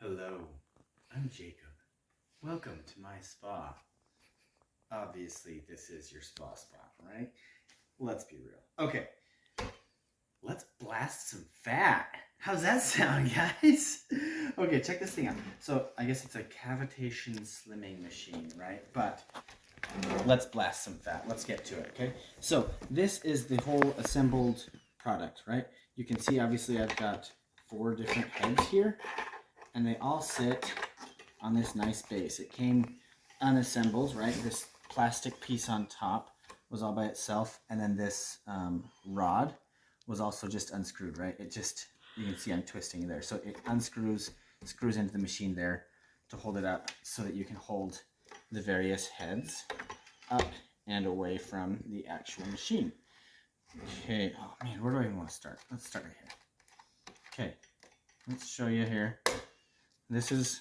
Hello, I'm Jacob. Welcome to my spa. Obviously, this is your spa spot, right? Let's be real. Okay, let's blast some fat. How's that sound, guys? Okay, check this thing out. So, I guess it's a cavitation slimming machine, right? But let's blast some fat. Let's get to it, okay? So, this is the whole assembled product, right? You can see, obviously, I've got 4 different heads here, and they all sit on this nice base. It came unassembled, right? This plastic piece on top was all by itself, and then this rod was also just unscrewed, right? It just, you can see I'm twisting there. So it unscrews, screws into the machine there to hold it up so that you can hold the various heads up and away from the actual machine. Okay, oh man, where do I even want to start? Let's start right here. Okay, let's show you here. This is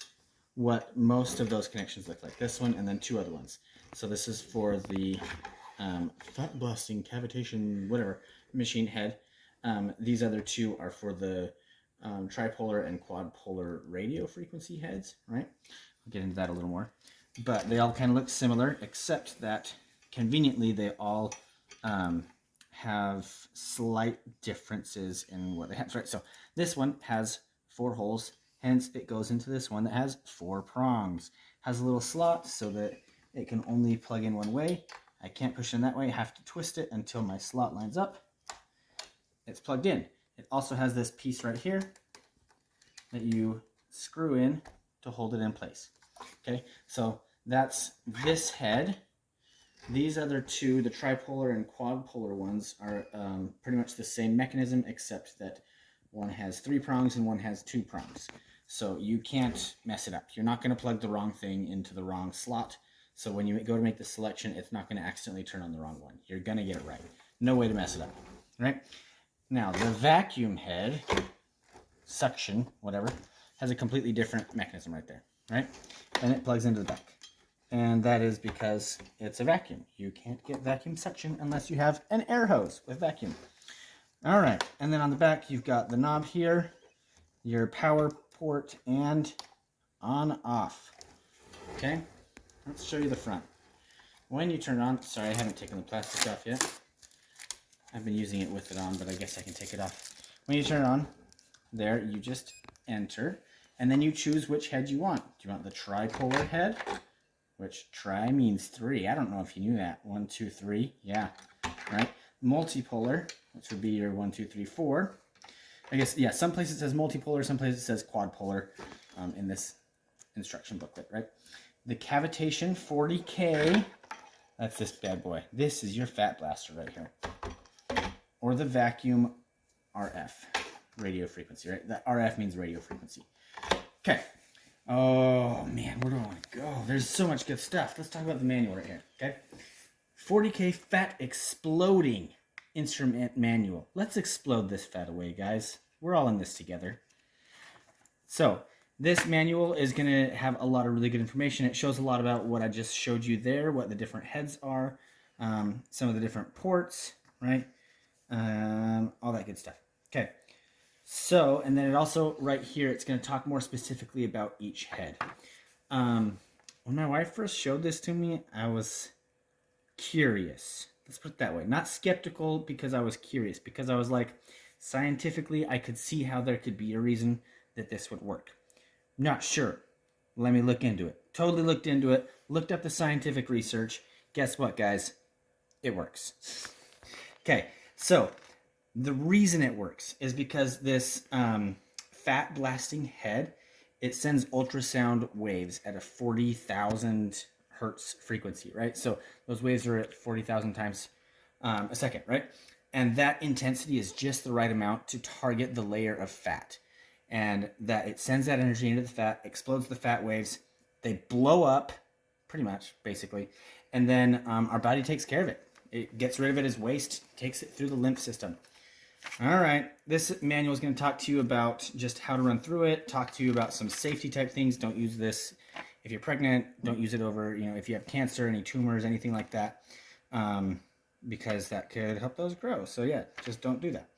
what most of those connections look like. This one and then 2 other ones. So this is for the fat blasting cavitation whatever machine head. These other 2 are for the tripolar and quadpolar radio frequency heads, right? I'll get into that a little more. But they all kind of look similar, except that conveniently they all have slight differences in what they have, right? So this one has 4 holes. Hence, it goes into this one that has 4 prongs. Has a little slot so that it can only plug in one way. I can't push in that way. I have to twist it until my slot lines up. It's plugged in. It also has this piece right here that you screw in to hold it in place. Okay, so that's this head. These other 2, the tripolar and quadpolar ones, are pretty much the same mechanism, except that one has 3 prongs and one has 2 prongs. So you can't mess it up. You're not going to plug the wrong thing into the wrong slot. So when you go to make the selection, it's not going to accidentally turn on the wrong one. You're going to get it right. No way to mess it up, right? Now, the vacuum head, suction, whatever, has a completely different mechanism right there, right? And it plugs into the back. And that is because it's a vacuum. You can't get vacuum suction unless you have an air hose with vacuum. All right, and then on the back, you've got the knob here, your power port, and on-off. Okay, let's show you the front. When you turn it on, sorry, I haven't taken the plastic off yet. I've been using it with it on, but I guess I can take it off. When you turn it on, there, you just enter, and then you choose which head you want. Do you want the tripolar head? Which tri means 3. I don't know if you knew that. 1, 2, 3. Yeah, right? Multipolar, which would be your 1, 2, 3, 4. I guess, yeah, some places it says multipolar, some places it says quadpolar in this instruction booklet, right? The cavitation 40K, that's this bad boy. This is your fat blaster right here. Or the vacuum RF, radio frequency, right? The RF means radio frequency. Okay. Oh, man, where do I want to go? There's so much good stuff. Let's talk about the manual right here, okay? 40K fat exploding instrument manual. Let's explode this fat away, guys. We're all in this together. So, this manual is going to have a lot of really good information. It shows a lot about what I just showed you there, what the different heads are, some of the different ports, right? All that good stuff. Okay. So, and then it also, right here, it's going to talk more specifically about each head. When my wife first showed this to me, I was curious. Let's put it that way. Not skeptical because I was curious. Because I was like, scientifically, I could see how there could be a reason that this would work. Not sure. Let me look into it. Totally looked into it. Looked up the scientific research. Guess what, guys? It works. Okay, so the reason it works is because this fat blasting head, it sends ultrasound waves at a 40,000 hertz frequency, right? So those waves are at 40,000 times a second, right? And that intensity is just the right amount to target the layer of fat. And that it sends that energy into the fat, explodes the fat waves, they blow up, pretty much, basically, and then our body takes care of it. It gets rid of it as waste, takes it through the lymph system. All right, this manual is going to talk to you about just how to run through it, talk to you about some safety type things. Don't use this if you're pregnant. Don't use it over, if you have cancer, any tumors, anything like that, because that could help those grow. So yeah, just don't do that.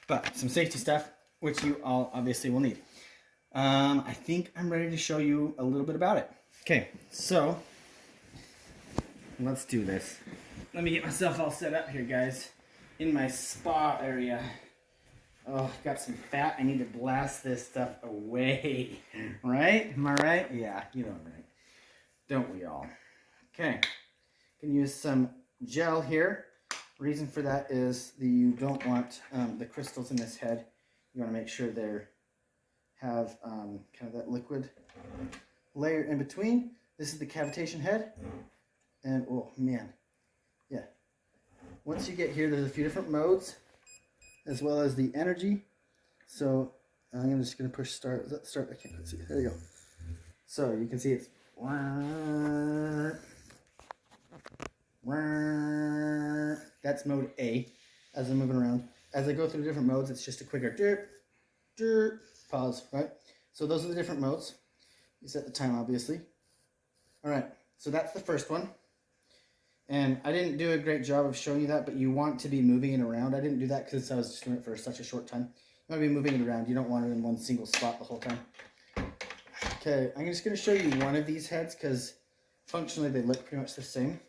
But some safety stuff, which you all obviously will need. I think I'm ready to show you a little bit about it. Okay, so let's do this. Let me get myself all set up here, guys, in my spa area. Oh, got some fat. I need to blast this stuff away. Right? Am I right? Yeah, you know right. Don't we all? Okay. Can use some gel here. Reason for that is that you don't want the crystals in this head. You want to make sure they have kind of that liquid layer in between. This is the cavitation head. And oh man, yeah. Once you get here, there's a few different modes, as well as the energy. So I'm just going to push start. Is that start? I can't see. There you go. So you can see it's that's mode A. As I'm moving around, as I go through different modes, it's just a quicker pause, right? So those are the different modes. You set the time, obviously. All right, so that's the first one. And I didn't do a great job of showing you that, but you want to be moving it around. I didn't do that because I was just doing it for such a short time. You want to be moving it around. You don't want it in one single spot the whole time. Okay, I'm just going to show you one of these heads because functionally they look pretty much the same.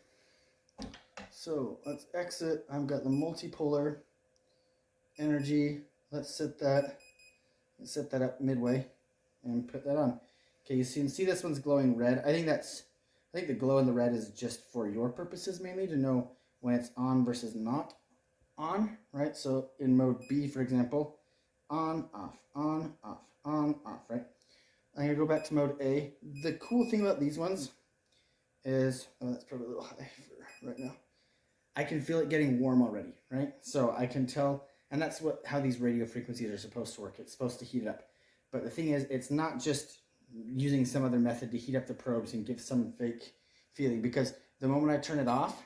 So let's exit. I've got the multipolar energy. Let's set that up midway and put that on. Okay, you can see this one's glowing red. I think the glow in the red is just for your purposes mainly to know when it's on versus not on, right? So in mode B, for example, on, off, right? I'm gonna go back to mode A. The cool thing about these ones is, oh, that's probably a little high for right now. I can feel it getting warm already, right? So I can tell, and that's how these radio frequencies are supposed to work. It's supposed to heat it up. But the thing is, it's not just using some other method to heat up the probes and give some fake feeling, because the moment I turn it off,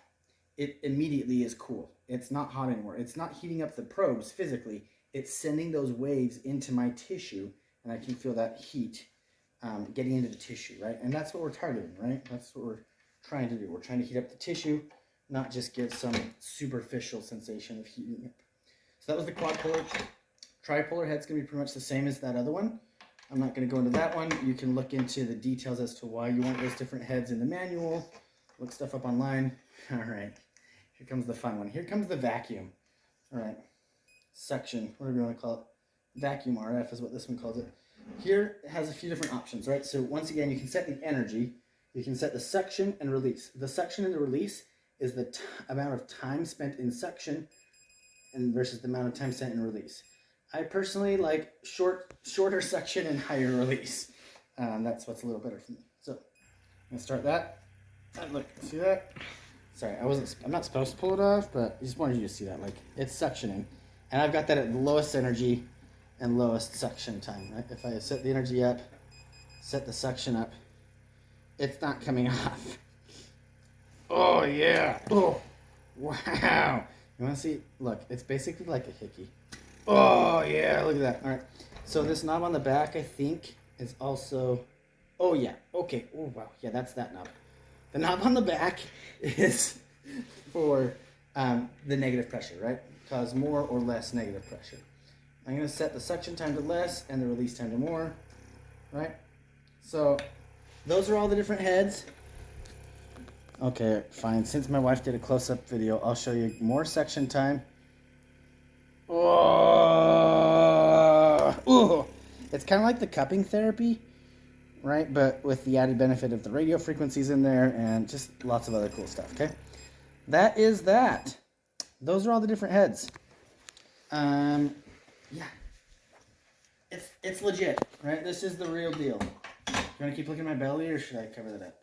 it immediately is cool. It's not hot anymore. It's not heating up the probes physically. It's sending those waves into my tissue, and I can feel that heat getting into the tissue, right? And that's what we're targeting, right? That's what we're trying to do. We're trying to heat up the tissue, not just give some superficial sensation of heating up. So that was the quad polar. Tripolar head's going to be pretty much the same as that other one. I'm not going to go into that one. You can look into the details as to why you want those different heads in the manual. Look stuff up online. All right. Here comes the fun one. Here comes the vacuum. All right. Suction, whatever you want to call it. Vacuum RF is what this one calls it. Here it has a few different options, right? So once again, you can set the energy. You can set the suction and release. The suction and the release is the amount of time spent in suction and versus the amount of time spent in release. I personally like shorter suction and higher release. That's what's a little better for me. So I'm gonna start that. Look, see that? Sorry, I'm not supposed to pull it off, but I just wanted you to see that. Like, it's suctioning, and I've got that at the lowest energy and lowest suction time. Right? If I set the energy up, set the suction up, it's not coming off. Oh yeah! Oh, wow! You want to see? Look, it's basically like a hickey. Oh, yeah, look at that. All right. So this knob on the back, I think, is also... Oh, yeah. Okay. Oh, wow. Yeah, that's that knob. The knob on the back is for the negative pressure, right? Cause more or less negative pressure. I'm going to set the suction time to less and the release time to more, right? So those are all the different heads. Okay, fine. Since my wife did a close-up video, I'll show you more suction time. Oh, ooh. It's kind of like the cupping therapy, right? But with the added benefit of the radio frequencies in there and just lots of other cool stuff, okay? That is that. Those are all the different heads. Yeah. It's legit, right? This is the real deal. You want to keep looking at my belly or should I cover that up?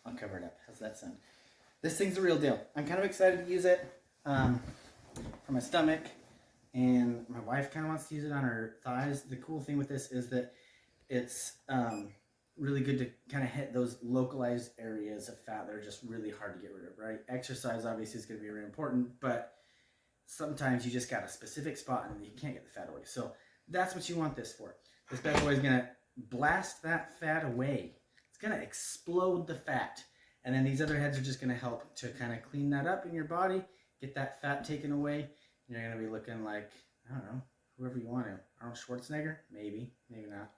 I'll cover it up. How's that sound? This thing's the real deal. I'm kind of excited to use it for my stomach. And my wife kind of wants to use it on her thighs. The cool thing with this is that it's really good to kind of hit those localized areas of fat that are just really hard to get rid of, right? Exercise obviously is going to be really important, but sometimes you just got a specific spot and you can't get the fat away. So that's what you want this for. This bad boy is going to blast that fat away. It's going to explode the fat. And then these other heads are just going to help to kind of clean that up in your body, get that fat taken away. You're going to be looking like, I don't know, whoever you want to. Arnold Schwarzenegger? Maybe, maybe not.